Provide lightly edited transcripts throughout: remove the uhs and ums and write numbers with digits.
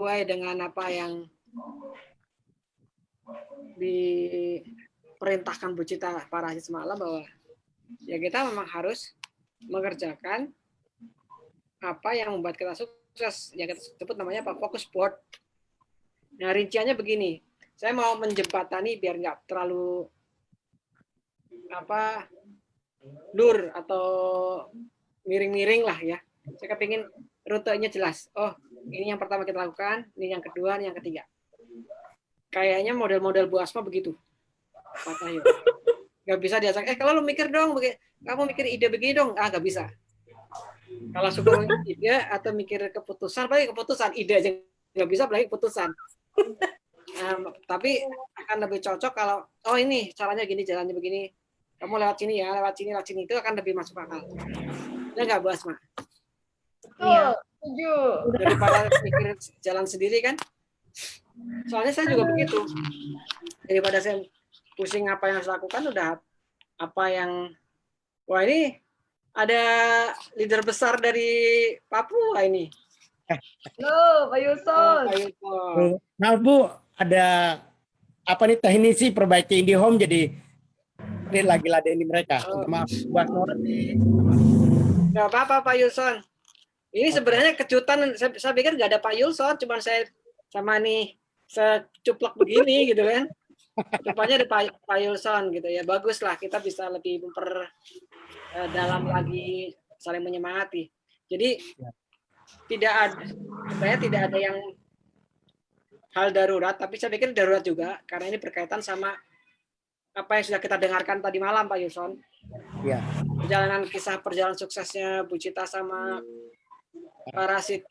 sesuai dengan apa yang diperintahkan Bu Cita Parasit semalam, bahwa ya kita memang harus mengerjakan apa yang membuat kita sukses. Ya kita sebut namanya apa, focus board. Nah, rinciannya begini. Saya mau menjembatani biar nggak terlalu apa lur atau miring-miring lah ya. Saya kepingin rutenya jelas. Oh, ini yang pertama kita lakukan, ini yang kedua, ini yang ketiga. Kayaknya model-model Bu Asma begitu. Pak Cahyo. Nggak bisa diajak, kalau lu mikir dong, kamu mikir ide begini dong. Ah, nggak bisa. Kalau suka ide atau mikir keputusan, apalagi keputusan, ide aja nggak bisa, apalagi keputusan. Tapi akan lebih cocok kalau, oh ini caranya gini, jalannya begini. Kamu lewat sini ya, lewat sini, itu akan lebih masuk akal. Ya nggak, Bu Asma? Betul, setuju. Daripada mikir jalan sendiri kan. Soalnya saya juga begitu. Daripada saya pusing apa yang harus lakukan, udah apa yang, wah ini ada leader besar dari Papua ini. Halo, Pak Yuson. Pak Yuson. Nah, Bu, ada apa nih teknisi perbaiki IndiHome, jadi ini lagi ladeni mereka. Maaf, buat nggak apa-apa Pak Yuson. Ini sebenarnya kejutan, saya pikir nggak ada Pak Yuson, cuma saya sama nih secuplok begini gitu kan. Rupanya ada Pak Yuson gitu ya. Bagus lah, kita bisa lebih dalam lagi, saling menyemangati. Jadi tidak ada yang hal darurat, tapi saya pikir darurat juga karena ini berkaitan sama apa yang sudah kita dengarkan tadi malam, Pak Yuson. Ya. Perjalanan suksesnya Bu Cita sama Parasit.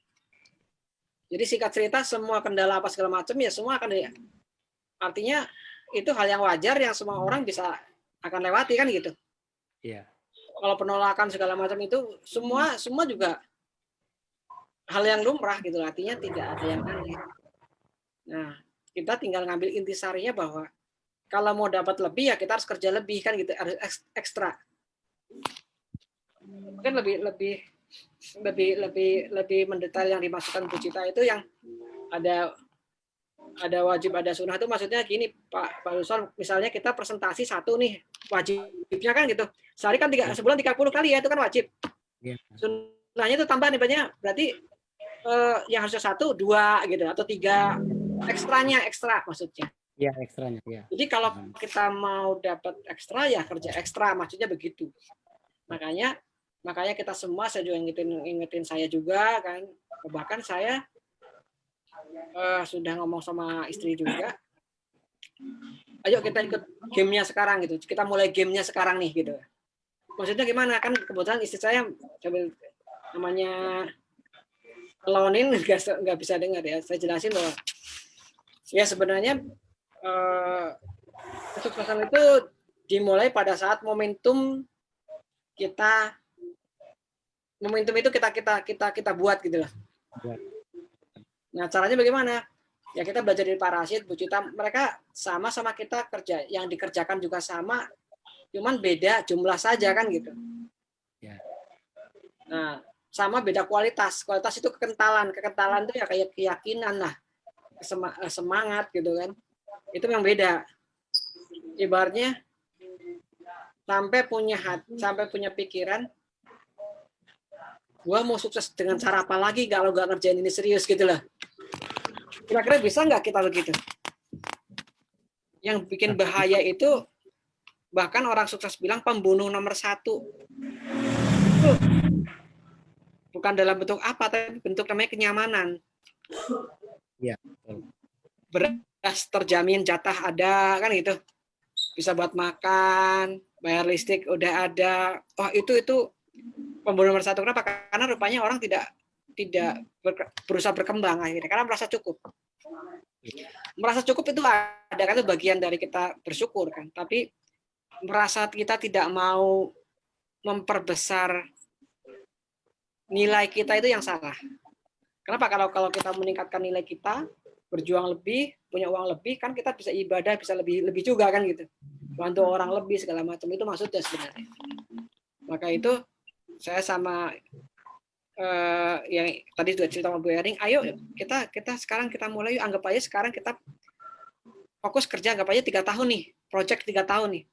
Jadi singkat cerita, semua kendala apa segala macam ya semua akan, artinya itu hal yang wajar yang semua orang bisa akan lewati kan gitu. Iya. Kalau penolakan segala macam itu semua juga hal yang lumrah gitu, artinya tidak ada yang aneh. Nah, kita tinggal ngambil intisarinya bahwa kalau mau dapat lebih ya kita harus kerja lebih kan gitu, harus ekstra. Mungkin lebih mendetail yang dimaksudkan Bu Cita itu yang ada wajib, ada sunnah itu maksudnya gini Pak Yuson, misalnya kita presentasi satu nih, wajibnya kan gitu. Sehari kan sebulan 30 kali ya, itu kan wajib. Sunnahnya itu tambah nih banyak, berarti yang harusnya 1, 2 gitu atau 3, ekstra maksudnya. Iya, ekstranya, ya. Jadi kalau kita mau dapat ekstra ya kerja ekstra, maksudnya begitu. Makanya kita semua, saya juga ingetin saya juga kan, bahkan saya sudah ngomong sama istri juga, ayo kita ikut gamenya sekarang gitu, kita mulai gamenya sekarang nih gitu. Maksudnya gimana, kan kebetulan istri saya namanya Lonin nggak bisa dengar ya, saya jelasin bahwa ya sebenarnya kesuksesan itu dimulai pada saat momentum itu kita buat gitu loh. Nah, caranya bagaimana? Ya kita belajar dari Parasit, Bu Cita, mereka sama-sama kita kerja, yang dikerjakan juga sama, cuman beda jumlah saja kan gitu. Nah, sama beda kualitas. Kualitas itu kekentalan itu ya kayak keyakinan lah, semangat gitu kan. Itu yang beda. Ibaratnya sampai punya hati, sampai punya pikiran, gua mau sukses dengan cara apa lagi kalau nggak ngerjain ini serius gitu loh. Kira-kira bisa nggak kita begitu? Yang bikin bahaya itu, bahkan orang sukses bilang pembunuh nomor 1. Bukan dalam bentuk apa, tapi bentuk namanya kenyamanan. Iya. Beras terjamin, jatah ada kan gitu. Bisa buat makan, bayar listrik udah ada. Oh itu pembunuh nomor 1. Kenapa? Karena rupanya orang tidak berusaha berkembang akhirnya karena merasa cukup. Merasa cukup itu ada kan, itu bagian dari kita bersyukur kan. Tapi merasa kita tidak mau memperbesar nilai kita itu yang salah. Kenapa? Kalau kita meningkatkan nilai kita, berjuang lebih, punya uang lebih, kan kita bisa ibadah, bisa lebih juga kan gitu. Bantu orang lebih segala macam, itu maksudnya sebenarnya. Maka itu saya sama yang tadi sudah cerita sama Bu Ering, ayo kita sekarang kita mulai, anggap aja sekarang kita fokus kerja, anggap aja 3 tahun nih, project 3 tahun nih.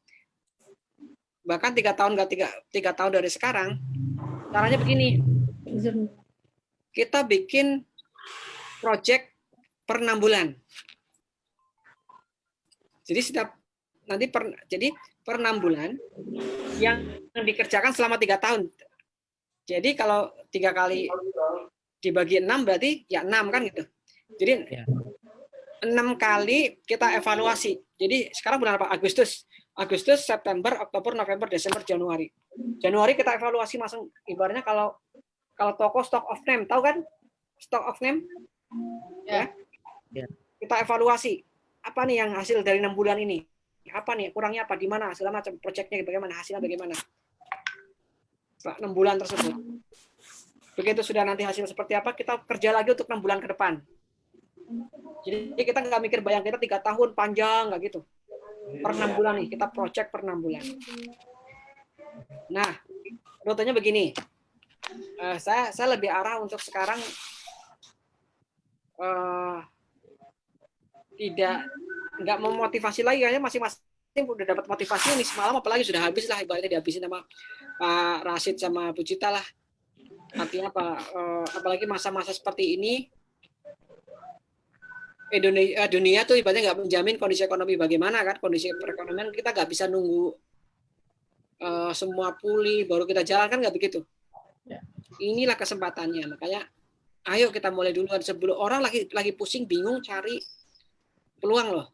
Bahkan 3 tahun nggak 3 tahun dari sekarang, caranya begini, kita bikin project per 6 bulan. Jadi jadi per 6 bulan yang dikerjakan selama 3 tahun. Jadi kalau 3 kali dibagi 6 berarti ya 6 kan gitu. Jadi 6 kali kita evaluasi. Jadi sekarang bulan apa? Agustus, September, Oktober, November, Desember, Januari. Januari kita evaluasi masing, ibaratnya kalau toko stock of name, tahu kan? Stock of name? Ya. Kita evaluasi. Apa nih yang hasil dari 6 bulan ini? Apa nih kurangnya apa, di mana, segala macam, proyeknya bagaimana, hasilnya bagaimana? 6 bulan tersebut. Begitu sudah nanti hasil seperti apa, kita kerja lagi untuk 6 bulan ke depan. Jadi kita nggak mikir bayang kita 3 tahun panjang, nggak gitu. Per 6 bulan nih, kita project per 6 bulan. Nah, rutenya begini. Saya lebih arah untuk sekarang nggak memotivasi lagi, kayaknya masing-masing udah dapat motivasi nih semalam, apalagi sudah habis lah, ibaratnya dihabisin sama Pak Rashid sama Bu Cita lah. Artinya apa? Apalagi masa-masa seperti ini, dunia tuh ibaratnya nggak menjamin kondisi ekonomi bagaimana kan, kondisi perekonomian kita nggak bisa nunggu semua pulih baru kita jalan kan, nggak begitu. Inilah kesempatannya, makanya ayo kita mulai duluan sebelum orang lagi pusing bingung cari peluang loh.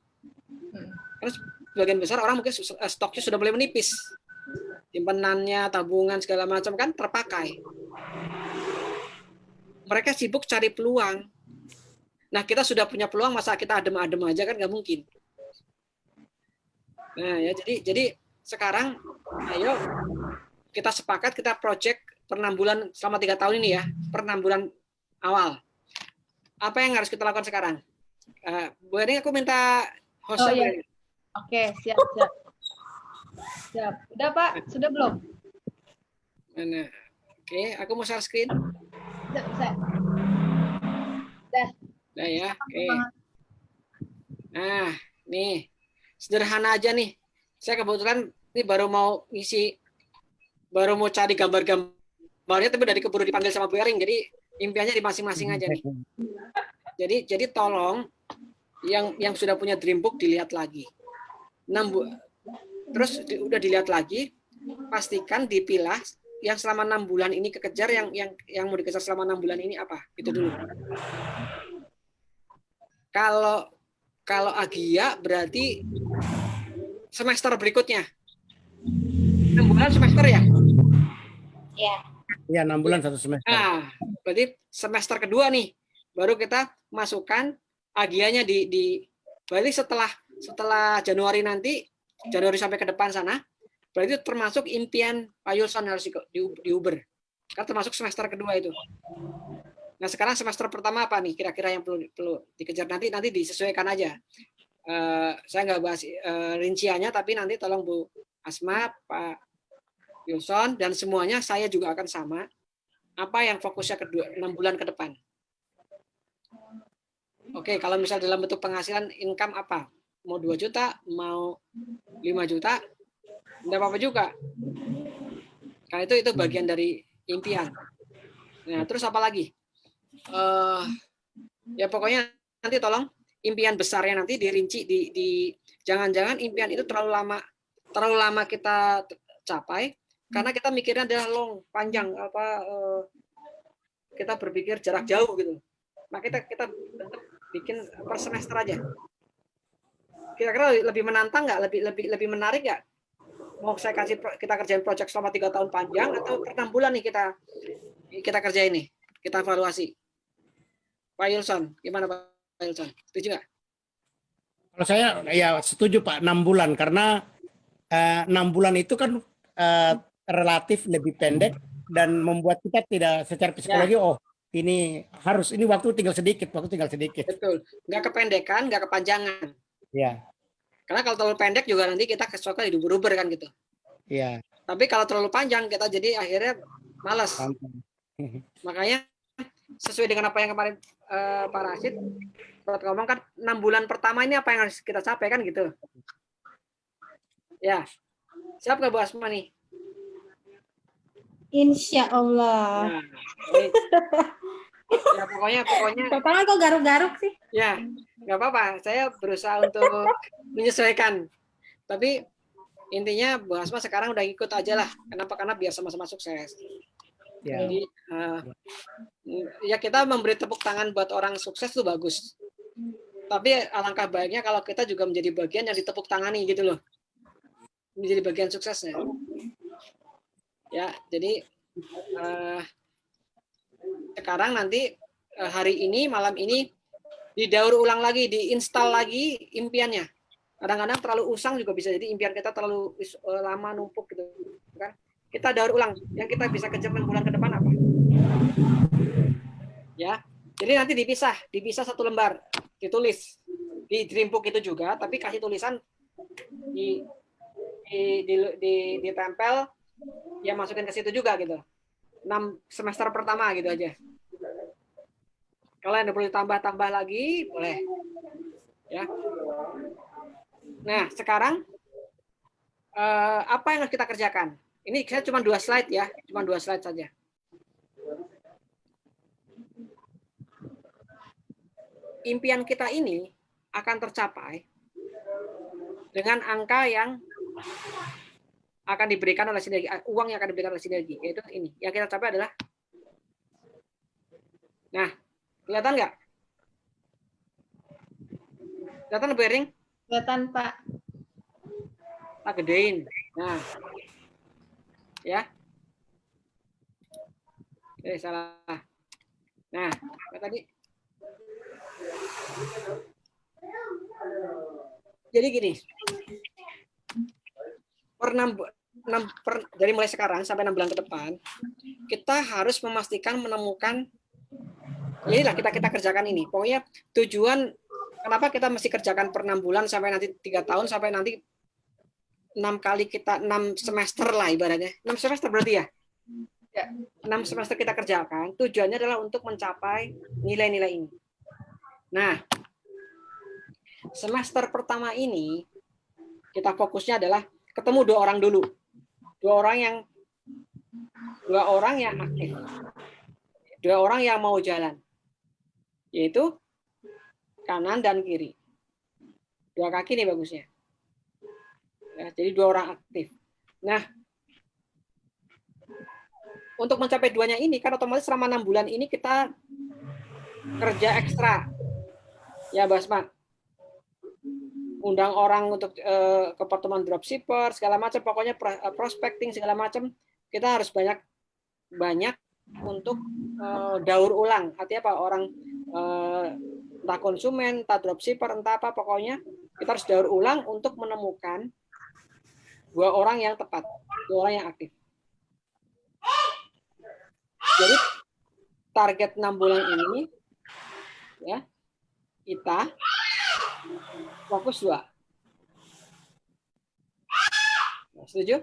Karena sebagian besar orang mungkin stoknya sudah mulai menipis, simpenannya, tabungan segala macam kan terpakai. Mereka sibuk cari peluang. Nah, kita sudah punya peluang, masa kita adem-adem aja kan nggak mungkin. Nah, ya jadi sekarang ayo kita sepakat, kita project per 6 bulan selama 3 tahun ini ya, per 6 bulan awal. Apa yang harus kita lakukan sekarang? Bu Ering, aku minta hostnya. Oh, iya. Oke, siap. Udah Pak, sudah belum? Mana? Oke, aku mau share screen. Bisa. Nah ya, oke. Nah, nih sederhana aja nih. Saya kebetulan ini baru mau cari gambar-gambarnya, tapi udah keburu dipanggil sama Bu Ering. Jadi impiannya di masing-masing aja nih. Jadi tolong yang sudah punya Dreambook dilihat lagi. Terus udah dilihat lagi, pastikan dipilah yang selama 6 bulan ini kekejar, yang mau dikejar selama 6 bulan ini apa? Itu dulu. Kalau Agia berarti semester berikutnya. 6 bulan semester ya? Iya. Ya, 6 bulan 1 semester. Nah, berarti semester kedua nih, baru kita masukkan Agianya berarti setelah Januari nanti, Januari sampai ke depan sana, berarti termasuk impian Pak Yulson harus di Uber. Kan termasuk semester kedua itu. Nah, sekarang semester pertama apa nih kira-kira yang perlu dikejar, nanti disesuaikan aja. Saya nggak bahas rinciannya, tapi nanti tolong Bu Asma, Pak Yulson, dan semuanya saya juga akan sama. Apa yang fokusnya 6 bulan ke depan. Oke, kalau misal dalam bentuk penghasilan income apa? Mau 2 juta, mau 5 juta, enggak apa-apa juga. Karena itu bagian dari impian. Nah, terus apa lagi? Ya pokoknya nanti tolong impian besarnya nanti dirinci, jangan-jangan impian itu terlalu lama kita capai, karena kita mikirnya adalah panjang, kita berpikir jarak jauh gitu. Nah, kita bikin per semester aja. Kira-kira lebih menantang nggak? Lebih menarik nggak? Mau kita kerjain project selama 3 tahun panjang, atau per 6 bulan nih kita kerjain nih, kita evaluasi. Pak Yulson, gimana Pak Yulson? Setuju nggak? Kalau saya ya setuju Pak, 6 bulan, karena 6 bulan itu kan relatif lebih pendek dan membuat kita tidak secara psikologi ini waktu tinggal sedikit. Betul, nggak kependekan, nggak kepanjangan. Ya. Karena kalau terlalu pendek juga nanti kita kesukaan diuber-uber kan gitu. Iya. Tapi kalau terlalu panjang kita jadi akhirnya malas. Makanya sesuai dengan apa yang kemarin Pak Rashid sempat ngomong kan 6 bulan pertama ini apa yang harus kita capai kan gitu. Ya, siap nggak Bu Asma nih? Insya Allah. Nah, baik. Ya pokoknya Bapak kok garuk-garuk sih? ya nggak apa-apa. Saya berusaha untuk menyesuaikan. Tapi intinya Bu Asma sekarang udah ikut aja lah. Kenapa? Karena biar sama-sama sukses. Ya. Jadi ya kita memberi tepuk tangan buat orang sukses itu bagus. Tapi alangkah baiknya kalau kita juga menjadi bagian yang ditepuk tangani gitu loh. Menjadi bagian suksesnya. Ya, jadi sekarang nanti hari ini malam ini didaur ulang lagi, diinstal lagi impiannya. Kadang-kadang terlalu usang juga bisa jadi impian kita terlalu lama numpuk gitu kan. Kita daur ulang yang kita bisa kejar 6 bulan ke depan apa? Ya. Jadi nanti dipisah satu lembar, ditulis. Di Dreambook itu juga, tapi kasih tulisan ditempel, ya masukin ke situ juga gitu. 6 semester pertama gitu aja. Kalau yang perlu tambah lagi, boleh. Ya. Nah, sekarang apa yang harus kita kerjakan? Ini saya cuma 2 slide ya, cuma 2 slide saja. Impian kita ini akan tercapai dengan angka yang akan diberikan oleh sinergi, uang yang akan diberikan oleh sinergi, yaitu ini. Yang kita capai adalah, nah, kelihatan nggak? Kelihatan lebih ring? Kelihatan Pak. Tak gedein. Nah, ya. Salah. Nah, tadi. Jadi gini, dari mulai sekarang sampai 6 bulan ke depan, kita harus memastikan menemukan, inilah kita kerjakan ini. Pokoknya tujuan, kenapa kita mesti kerjakan per 6 bulan sampai nanti 3 tahun, sampai nanti 6 kali kita, 6 semester lah ibaratnya. 6 semester berarti ya? 6 semester kita kerjakan, tujuannya adalah untuk mencapai nilai-nilai ini. Nah, semester pertama ini kita fokusnya adalah ketemu 2 orang dulu, 2 orang yang aktif, 2 orang yang mau jalan, yaitu kanan dan kiri, 2 kaki nih bagusnya. Ya, jadi 2 orang aktif. Nah, untuk mencapai 2-nya ini kan otomatis selama 6 bulan ini kita kerja ekstra. Ya, Basma. Undang orang untuk ke pertemuan dropshipper segala macam, pokoknya prospecting segala macam, kita harus banyak untuk daur ulang. Artinya apa? Orang entah konsumen, entah dropshipper, entah apa, pokoknya kita harus daur ulang untuk menemukan 2 orang yang tepat, 2 orang yang aktif. Jadi target 6 bulan ini ya kita fokus 2. Setuju?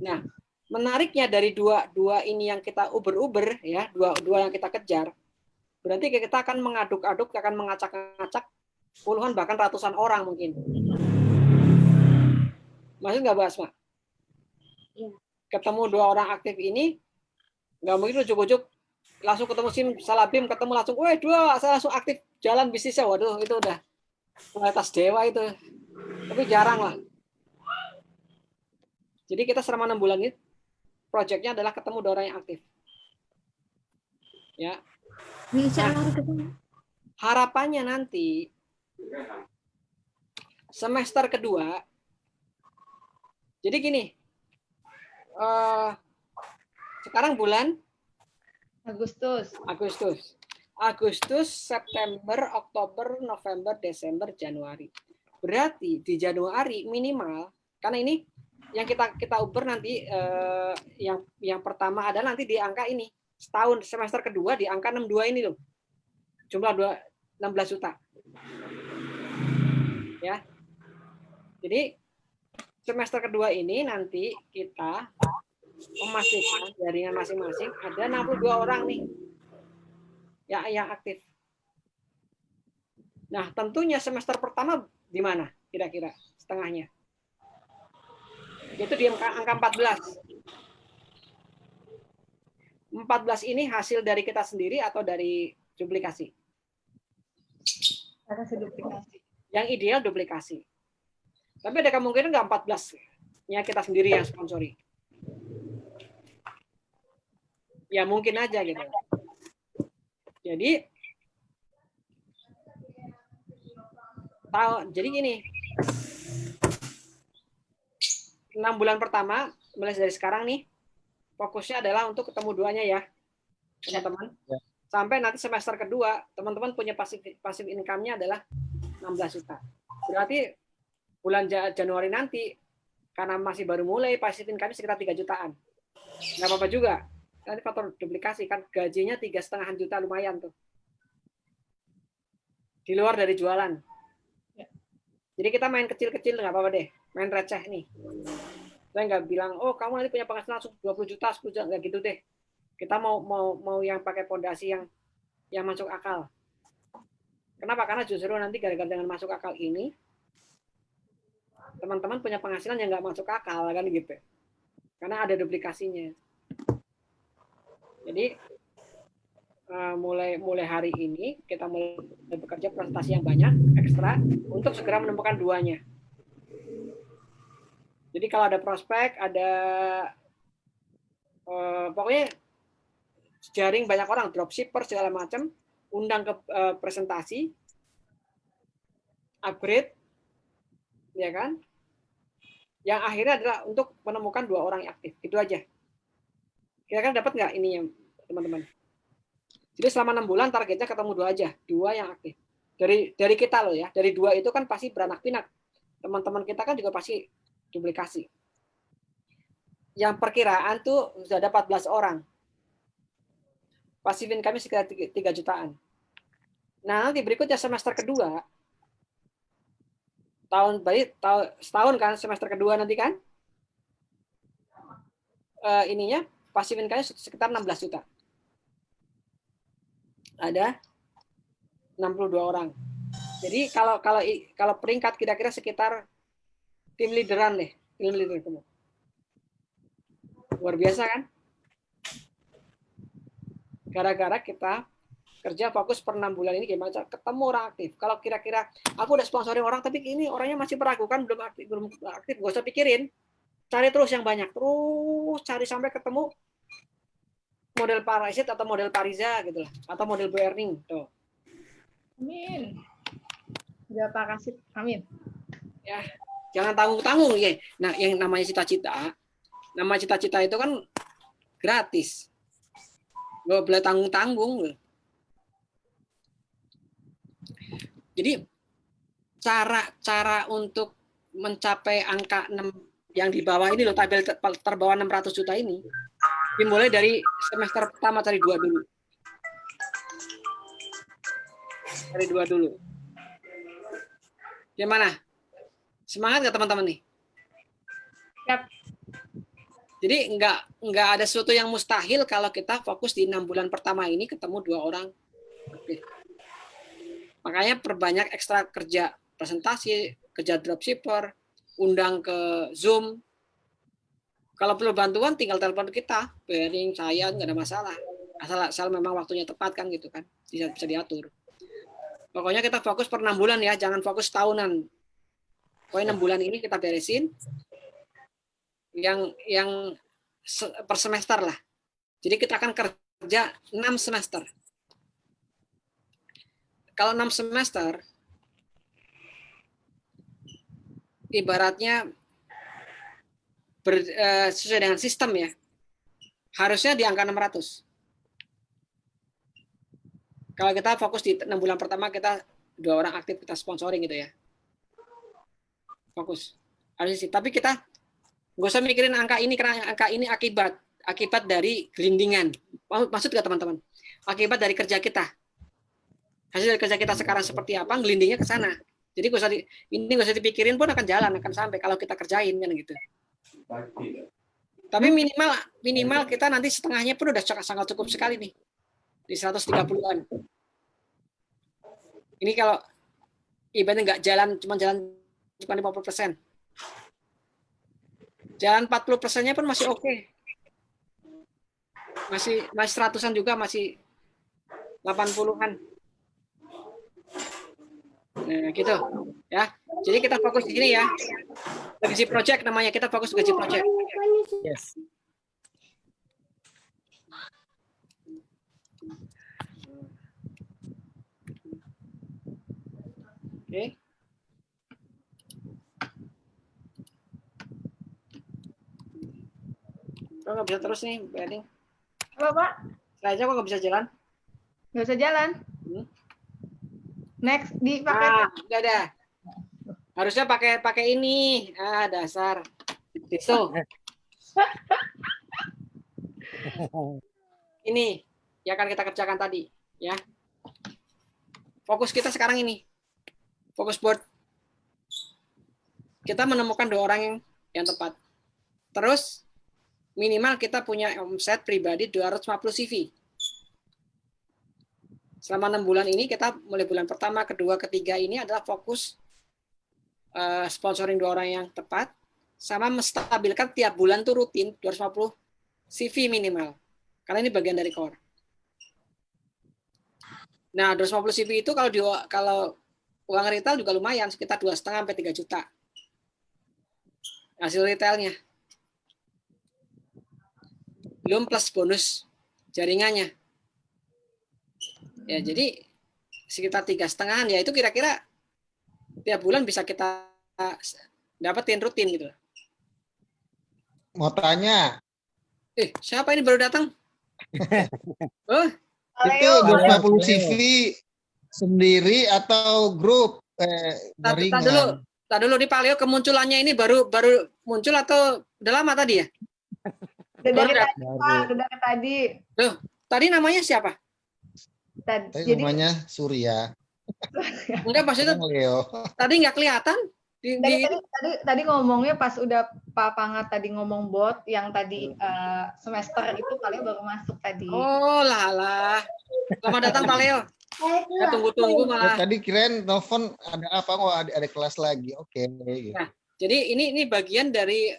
Nah, menariknya dari dua ini yang kita uber ya, dua yang kita kejar, berarti kita akan mengaduk-aduk, akan mengacak-ngacak puluhan bahkan ratusan orang mungkin. Maksud nggak, Bu Asma? Ketemu 2 orang aktif ini, nggak mungkin ujuk-ujuk langsung ketemu SIM Salabim, ketemu langsung, weh 2, saya langsung aktif jalan bisnisnya. Waduh, itu udah kualitas dewa itu. Tapi jarang lah. Jadi kita selama 6 bulan ini, proyeknya adalah ketemu 2 orang yang aktif. Ya. Nah, harapannya nanti semester kedua, jadi gini, sekarang bulan Agustus, September, Oktober, November, Desember, Januari. Berarti di Januari minimal, karena ini yang kita uber nanti, yang pertama ada nanti di angka ini, setahun semester kedua di angka 62 ini loh, jumlah 16 juta. Ya, jadi semester kedua ini nanti kita memastikan jaringan masing-masing ada 62 orang nih yang aktif. Nah, tentunya semester pertama di mana kira-kira setengahnya? Itu di angka 14. 14 ini hasil dari kita sendiri atau dari duplikasi? Kasih duplikasi. Yang ideal duplikasi. Tapi ada kemungkinan nggak 14-nya kita sendiri yang sponsori? Ya mungkin aja gitu. Jadi jadi gini, 6 bulan pertama mulai dari sekarang nih fokusnya adalah untuk ketemu duanya ya teman-teman. Sampai nanti semester kedua teman-teman punya pasif income-nya adalah 16 juta. Berarti bulan Januari nanti karena masih baru mulai pasif income sekitar 3 jutaan. Nggak apa-apa juga. Nanti faktor duplikasi kan gajinya 3,5 juta lumayan tuh. Di luar dari jualan. Jadi kita main kecil-kecil nggak apa-apa deh, main receh nih. Saya nggak bilang, oh kamu nanti punya penghasilan langsung 20 juta, 10 juta, nggak gitu deh. Kita mau yang pakai fondasi yang masuk akal. Kenapa? Karena justru nanti gara-gara dengan masuk akal ini, teman-teman punya penghasilan yang nggak masuk akal kan gitu. Karena ada duplikasinya. Jadi mulai hari ini kita mulai bekerja presentasi yang banyak ekstra untuk segera menemukan duanya. Jadi kalau ada prospek, ada pokoknya jaring banyak orang, dropshipper segala macam, undang ke presentasi, upgrade, ya kan? Yang akhirnya adalah untuk menemukan 2 orang yang aktif, itu aja. Kira-kira dapat nggak ininya, teman-teman? Jadi selama 6 bulan targetnya ketemu 2 aja, 2 yang aktif. Dari kita loh ya, dari 2 itu kan pasti beranak pinak. Teman-teman kita kan juga pasti duplikasi. Yang perkiraan tuh sudah ada 14 orang. Pasifin kami sekitar 3 jutaan. Nah, nanti berikutnya semester kedua, setahun kan semester kedua nanti kan, ininya pasifin kami sekitar 16 juta. Ada 62 orang. Jadi kalau peringkat kira-kira sekitar tim leaderan deh, tim leader kamu. Luar biasa kan? Gara-gara kita kerja fokus per 6 bulan ini gimana ketemu orang aktif. Kalau kira-kira aku udah sponsorin orang tapi ini orangnya masih meragukan, belum aktif, gak usah pikirin. Cari terus yang banyak, terus cari sampai ketemu model Parasit atau model Pariza gitu lah, atau model Bu Erning tuh. Amin. Ya Pak Kasih. Amin. Ya, jangan tanggung-tanggung ya. Nah, yang namanya cita-cita itu kan gratis. Gak boleh tanggung-tanggung. Jadi cara untuk mencapai angka 6 yang di bawah ini loh, tabel terbawah 600 juta ini dimulai dari semester pertama, cari 2 dulu. Cari 2 dulu. Gimana? Semangat nggak teman-teman nih? Yap. Jadi nggak ada sesuatu yang mustahil kalau kita fokus di 6 bulan pertama ini ketemu 2 orang. Oke. Makanya perbanyak ekstra kerja presentasi, kerja dropshipper, undang ke Zoom. Kalau perlu bantuan tinggal telepon kita, Bering, saya nggak ada masalah. Asal memang waktunya tepat kan gitu kan, bisa diatur. Pokoknya kita fokus per 6 bulan ya, jangan fokus tahunan. Pokoknya 6 bulan ini kita beresin yang per semester lah. Jadi kita akan kerja 6 semester. Kalau 6 semester, ibaratnya sesuai dengan sistem ya, harusnya di angka 600. Kalau kita fokus di 6 bulan pertama, kita 2 orang aktif, kita sponsoring gitu ya. Fokus. Harusnya sih. Tapi kita nggak usah mikirin angka ini, karena angka ini akibat dari gelindingan. Maksud nggak teman-teman? Akibat dari kerja kita. Hasil dari kerja kita sekarang seperti apa, gelindingnya ke sana. Jadi nggak usah dipikirin pun akan jalan, akan sampai kalau kita kerjain kan gitu. Tapi minimal kita nanti setengahnya pun udah sangat cukup sekali nih. Di 130-an. Ini kalau ibaratnya nggak cuma jalan 50%. Jalan 40%-nya pun masih oke. Masih 100-an juga, masih 80-an. Nah, gitu. Ya. Jadi kita fokus di sini ya. Gaji project namanya, kita fokus gaji project. Yes. Oke. Kok nggak bisa terus nih, Mbak Ening? Apa, Pak? Saya kok nggak bisa jalan? Nggak usah jalan. Hmm? Next, dipakai. Udah ada. Harusnya pakai ini. Dasar. Tisu. Ini yang akan kita kerjakan tadi, ya. Fokus kita sekarang ini. Fokus board. Kita menemukan 2 orang yang tepat. Terus minimal kita punya omset pribadi 250 CV. Selama 6 bulan ini kita mulai bulan pertama, kedua, ketiga ini adalah fokus sponsoring 2 orang yang tepat, sama menstabilkan tiap bulan tuh rutin 250 CV minimal. Karena ini bagian dari core. Nah, 250 CV itu kalau uang retail juga lumayan, sekitar 2,5 sampai 3 juta. Hasil retailnya. Belum plus bonus jaringannya. Ya, jadi sekitar 3,5-an, ya itu kira-kira tiap bulan bisa kita dapetin rutin gitu. Mau tanya, Siapa ini baru datang? Oh, itu 250 CV sendiri atau grup jaringan? tak dulu nih Paleo, kemunculannya ini baru muncul atau udah lama tadi ya? Udah dari Baru. tadi, Pak. Udah dari tadi. Loh, tadi namanya siapa? Jadi Namanya Surya. Enggak, maksudnya Leo. tadi nggak kelihatan. tadi ngomongnya pas udah Pak Pangat tadi ngomong bot yang tadi semester itu Paleo baru masuk tadi. Oh lah. Selamat datang Paleo. Ya, tunggu malah. Tadi kirain telepon ada apa? Oh, ada kelas lagi. Oke. Nah, jadi ini bagian dari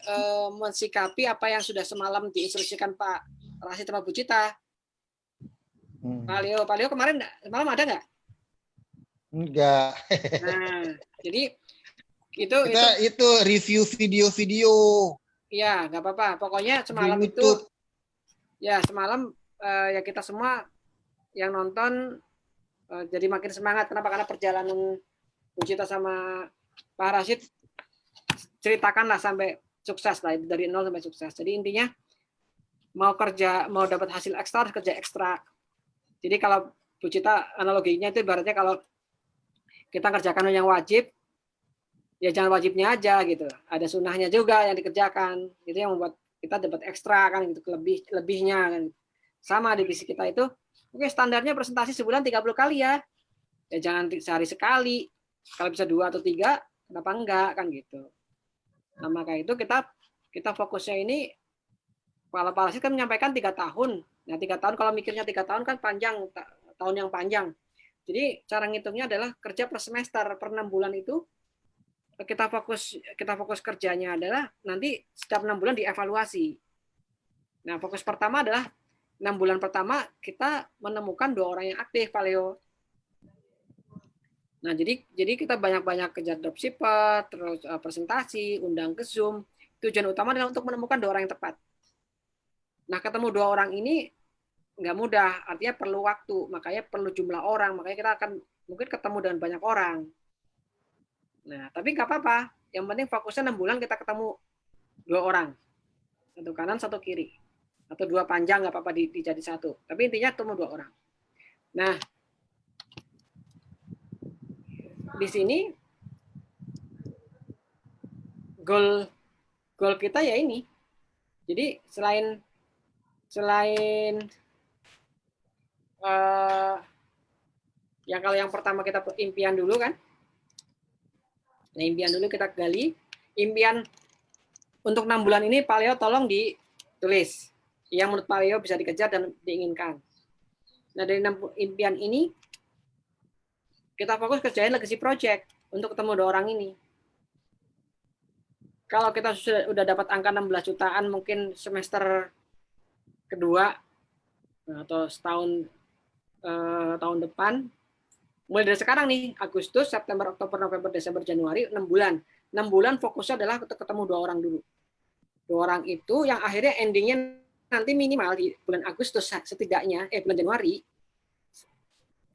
mensikapi apa yang sudah semalam diinstruksikan Pak Rasid sama Bu Cita. Paleo kemarin semalam ada nggak? Enggak. Nah, jadi itu review video-video. Iya, nggak apa-apa. Pokoknya semalam di itu, ya semalam ya kita semua yang nonton jadi makin semangat. Kenapa? Karena perjalanan Bu Cita sama Pak Rasid ceritakanlah sampai sukses lah, dari 0 sampai sukses. Jadi intinya mau dapat hasil ekstra, harus kerja ekstra. Jadi kalau Bu Cita analoginya itu ibaratnya kalau kita kerjakan yang wajib, ya jangan wajibnya aja gitu. Ada sunnahnya juga yang dikerjakan. Itu yang membuat kita dapat ekstra kan gitu, lebihnya kan. Sama divisi kita itu, oke standarnya presentasi sebulan 30 kali ya. Ya jangan sehari sekali. Kalau bisa 2 atau 3, kenapa enggak kan gitu. Nah, maka itu kita fokusnya ini, kalau Pak Rasid kan menyampaikan 3 tahun. Nah, 3 tahun kalau mikirnya 3 tahun kan panjang, tahun yang panjang. Jadi cara ngitungnya adalah kerja per semester, per 6 bulan itu kita fokus kerjanya adalah nanti setiap 6 bulan dievaluasi. Nah, fokus pertama adalah 6 bulan pertama kita menemukan 2 orang yang aktif, Paleo. Nah, jadi kita banyak-banyak kerja dropshipper, terus presentasi, undang ke Zoom. Tujuan utama adalah untuk menemukan 2 orang yang tepat. Nah, ketemu 2 orang ini nggak mudah, artinya perlu waktu, makanya perlu jumlah orang, makanya kita akan mungkin ketemu dengan banyak orang. Nah, tapi nggak apa-apa, yang penting fokusnya 6 bulan kita ketemu 2 orang, 1 kanan 1 kiri, atau 2 panjang nggak apa-apa dijadi 1, tapi intinya ketemu 2 orang. Nah, di sini goal kita ya ini, jadi selain kalau yang pertama kita impian dulu kan. Nah, impian dulu kita gali. Impian untuk 6 bulan ini Paleo tolong tulis yang menurut Pak Leo bisa dikejar dan diinginkan. Nah, dari 6 impian ini kita fokus kerjain legacy project untuk ketemu 2 orang ini. Kalau kita sudah dapat angka 16 jutaan mungkin semester kedua atau setahun tahun depan, mulai dari sekarang nih, Agustus, September, Oktober, November, Desember, Januari, 6 bulan. 6 bulan fokusnya adalah untuk ketemu 2 orang dulu. 2 orang itu yang akhirnya endingnya nanti minimal di bulan Agustus setidaknya, bulan Januari,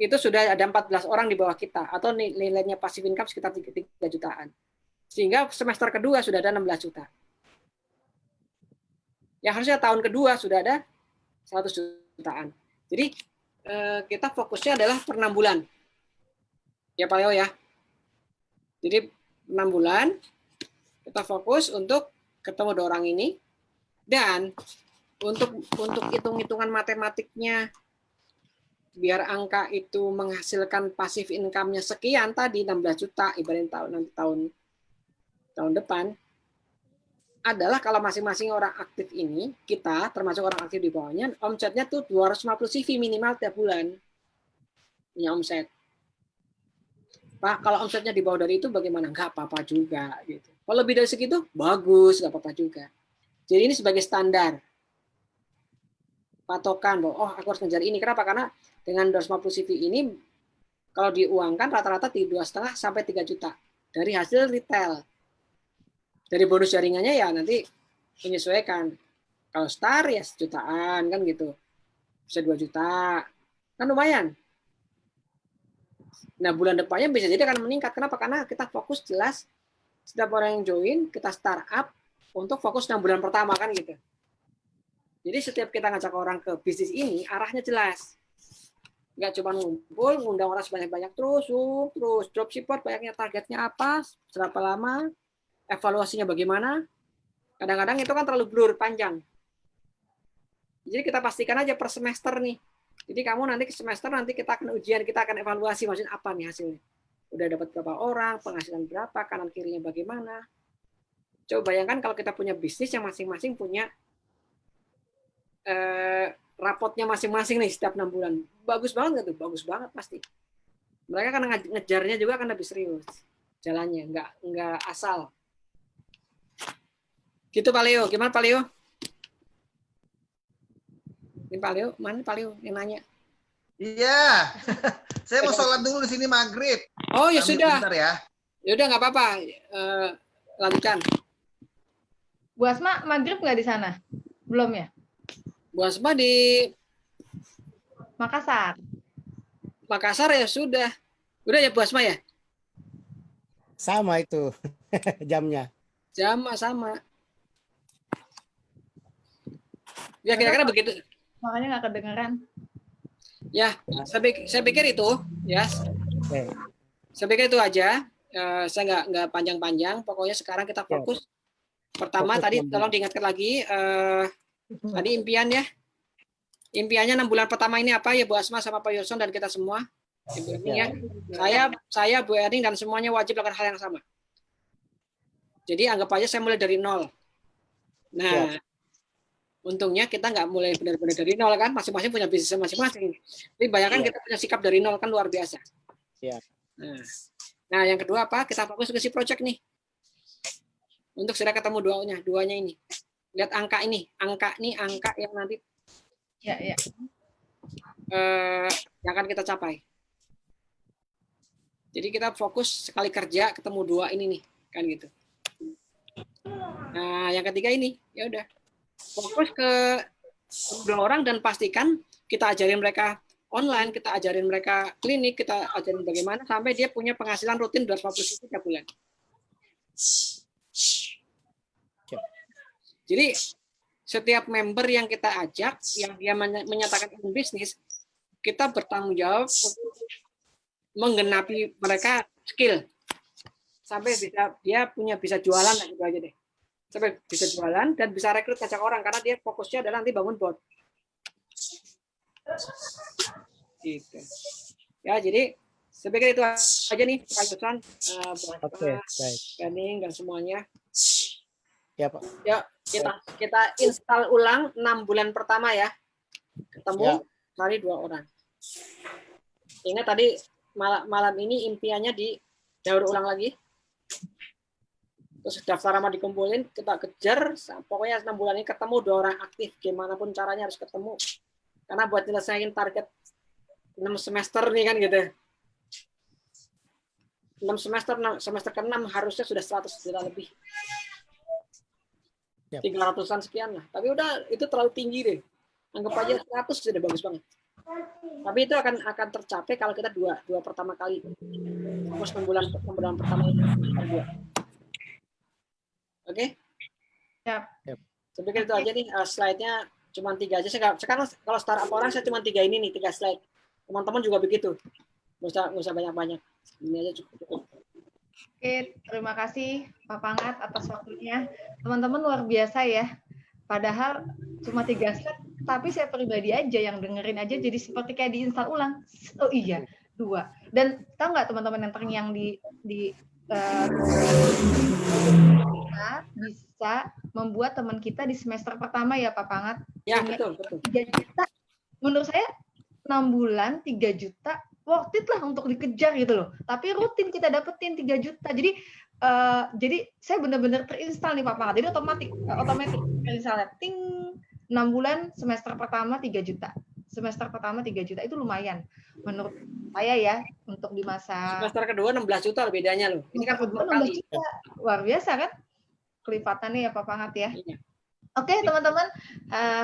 itu sudah ada 14 orang di bawah kita, atau nilainya passive income sekitar 3 jutaan. Sehingga semester kedua sudah ada 16 juta. Yang harusnya tahun kedua sudah ada 100 jutaan. Jadi kita fokusnya adalah per 6 bulan. Ya Pak Leo ya. Jadi 6 bulan kita fokus untuk ketemu 2 orang ini, dan untuk hitung-hitungan matematiknya biar angka itu menghasilkan passive income-nya sekian tadi 16 juta ibaratnya tahun depan, adalah kalau masing-masing orang aktif ini, kita termasuk orang aktif di bawahnya, omsetnya tuh 250 CV minimal tiap bulan punya omset. Pak, kalau omsetnya di bawah dari itu bagaimana? Nggak apa-apa juga gitu. Kalau lebih dari segitu bagus, nggak apa-apa juga. Jadi ini sebagai standar patokan bahwa oh aku harus ngejar ini. Kenapa? Karena dengan 250 CV ini kalau diuangkan rata-rata di 2,5 sampai 3 juta dari hasil retail. Dari bonus jaringannya ya nanti menyesuaikan. Kalau star ya sejutaan kan gitu. Bisa 2 juta. Kan lumayan. Nah, bulan depannya bisa jadi akan meningkat. Kenapa? Karena kita fokus jelas setiap orang yang join, kita startup untuk fokus 6 bulan pertama kan gitu. Jadi setiap kita ngajak orang ke bisnis ini, arahnya jelas. Nggak cuma ngumpul, ngundang orang sebanyak-banyak terus dropshipper banyaknya targetnya apa, berapa lama, evaluasinya bagaimana. Kadang-kadang itu kan terlalu blur, panjang. Jadi kita pastikan aja per semester nih. Jadi kamu nanti ke semester nanti kita akan ujian, kita akan evaluasi maksudnya apa nih hasilnya. Udah dapat berapa orang, penghasilan berapa, kanan kirinya bagaimana. Coba bayangkan kalau kita punya bisnis yang masing-masing punya rapotnya masing-masing nih setiap 6 bulan. Bagus banget nggak tuh? Bagus banget pasti. Mereka kan ngejarnya juga akan lebih serius jalannya, nggak asal. Gitu Pak Leo. Gimana Pak Leo? Ini Pak Leo, mana Pak Leo yang nanya? Iya. Saya mau sholat dulu di sini maghrib. Oh ya Ambil sudah. bentar ya. Ya udah nggak apa-apa. Lanjutkan. Bu Asma maghrib nggak di sana? Belum ya? Bu Asma di Makassar. Makassar ya sudah. Udah ya Bu Asma ya? Sama itu jamnya. Jam sama. Ya kira-kira begitu. Makanya nggak kedengeran. Ya, saya pikir itu, ya. Oke. Saya pikir itu aja. Saya nggak panjang-panjang. Pokoknya sekarang kita fokus. Pertama Fokus tadi 6 bulan. tolong diingatkan lagi. Tadi impian ya. Impiannya 6 bulan pertama ini apa ya Bu Asma sama Pak Yoson dan kita semua. Impiannya ya. Saya Bu Erning dan semuanya wajib lakukan hal yang sama. Jadi anggap aja saya mulai dari 0. Nah, untungnya kita nggak mulai benar-benar dari 0 kan, masing-masing punya bisnis masing-masing. Tapi bayangkan kita punya sikap dari 0 kan luar biasa. Iya. Nah, yang kedua apa? Kita fokus ke si project nih. Untuk sudah ketemu duanya ini. Lihat angka ini, angka yang nanti Ya. yang akan kita capai. Jadi kita fokus sekali kerja ketemu 2 ini nih, kan gitu. Nah, yang ketiga ini, ya udah. Fokus ke 2 orang dan pastikan kita ajarin mereka online, kita ajarin mereka klinik, kita ajarin bagaimana sampai dia punya penghasilan rutin 250 tiap bulan. Jadi setiap member yang kita ajak, yang dia menyatakan ingin bisnis, kita bertanggung jawab untuk menggenapi mereka skill sampai dia bisa jualan gitu aja deh. Sampai bisa jualan dan bisa rekrut ngajak orang karena dia fokusnya adalah nanti bangun bot. Gitu. Ya, jadi saya pikir itu aja nih Pak Yusran, Oke, baik. Planning dan semuanya. Ya Pak. Ya, Kita install ulang 6 bulan pertama ya. Ketemu kali 2 orang. Ingat tadi malam ini impiannya didaur ulang lagi. Terus daftar nama dikumpulin, kita kejar, pokoknya 6 bulan ini ketemu 2 orang aktif, gimana pun caranya harus ketemu. Karena buat nyelesain target 6 semester nih kan gitu. 6 semester ke-6 harusnya sudah 100 juta lebih. 300-an sekian lah. Tapi udah itu terlalu tinggi deh. Anggap aja 100 sudah bagus banget. Tapi itu akan tercapai kalau kita dua pertama kali. Terus 6 bulan pertama itu dua. Oke? Siap. Saya pikir itu aja nih slide-nya cuma 3 aja. Sekarang kalau startup orang saya cuma 3 ini nih, 3 slide. Teman-teman juga begitu. Nggak usah banyak-banyak. Ini aja cukup. Oke, terima kasih Pak Pangat atas waktunya. Teman-teman luar biasa ya. Padahal cuma 3 slide, tapi saya pribadi aja yang dengerin aja jadi seperti kayak diinstal ulang. Oh iya, 2. Dan tahu nggak teman-teman yang terngiang kita bisa membuat teman kita di semester pertama ya Pak Pangat. Ya, betul. 3 juta, menurut saya 6 bulan 3 juta worth it lah untuk dikejar gitu loh. Tapi rutin kita dapetin 3 juta. Jadi saya benar-benar terinstall nih Pak Pangat. Jadi otomatis misalnya ting 6 bulan semester pertama 3 juta. Semester pertama 3 juta itu lumayan menurut saya ya untuk di masa semester kedua 16 juta bedanya loh. Ini kan kedua 16 juta. Luar biasa kan? Kelipatannya ya Pak Pangat ya. Iya. Oke teman-teman,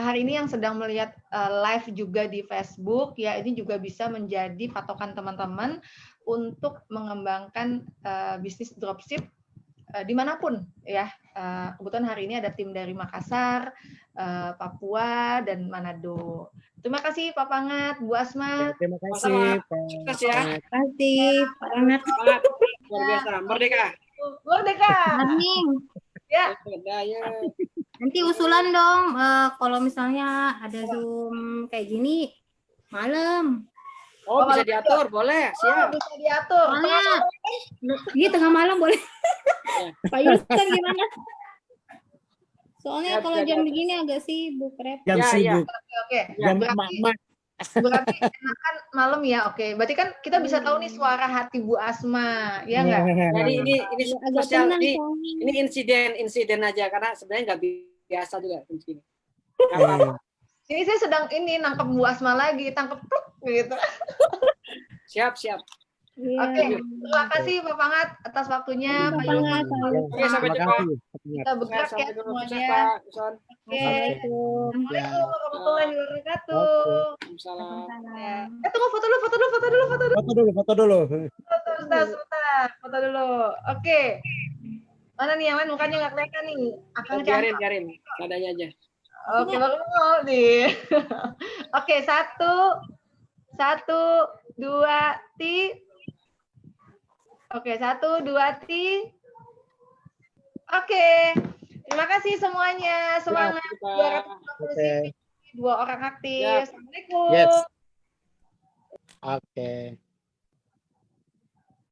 hari ini yang sedang melihat live juga di Facebook ya, ini juga bisa menjadi patokan teman-teman untuk mengembangkan bisnis dropship dimanapun ya. Kebetulan hari ini ada tim dari Makassar, Papua dan Manado. Terima kasih Pak Pangat, Bu Asma. Terima kasih Pak. Sukses ya. Terima kasih Pak Pangat. Semangat. Luar biasa. Merdeka. Merdeka. Amin. Ya. Berdaya. Nanti usulan dong, kalau misalnya ada Zoom kayak gini malam. Oh, bisa diatur, boleh. Siap. Bisa diatur. Soalnya, iya tengah malam boleh. Pak Yuskan gimana? Soalnya Siap, kalau siap, jam siap. begini agak sibuk, Rep. Jam Ya, sibuk. Oke. Jam Berarti enakan malam ya, oke. Berarti kan kita bisa tahu nih suara hati Bu Asma, ya nggak? Jadi ini Agak spesial, tenang ini soalnya. insiden aja karena sebenarnya nggak biasa juga begini. Nggak apa-apa. Ini saya sedang nangkep Bu Asma lagi, tangkep pluk gitu. Siap. Iya. Oke, terima kasih Pak Pangat atas waktunya. Pak Pak Pangat, Yusuf. Pak Yusuf. Oke, sampai Terima jumpa. kasih. Kita bergerak ya Sampai dulu. Sukses, semuanya. Pak Son. Oke. Assalamualaikum. Assalamualaikum warahmatullahi wabarakatuh. Waalaikumsalam. Ya. Tunggu foto dulu. Foto dulu. Sebentar. Foto dulu. Oke. Mana nih yang lain mukanya nggak kelihatan nih? Akang cantik. Biarin. Nadanya aja. Oke, baru mau nih. Oke, 1, 2, ti. Oke, 1, 2, ti. Oke. Terima kasih semuanya. Semangat. Siap, Pak. 200 Oke. 2 orang aktif. Siap. Assalamualaikum. Yes. Oke.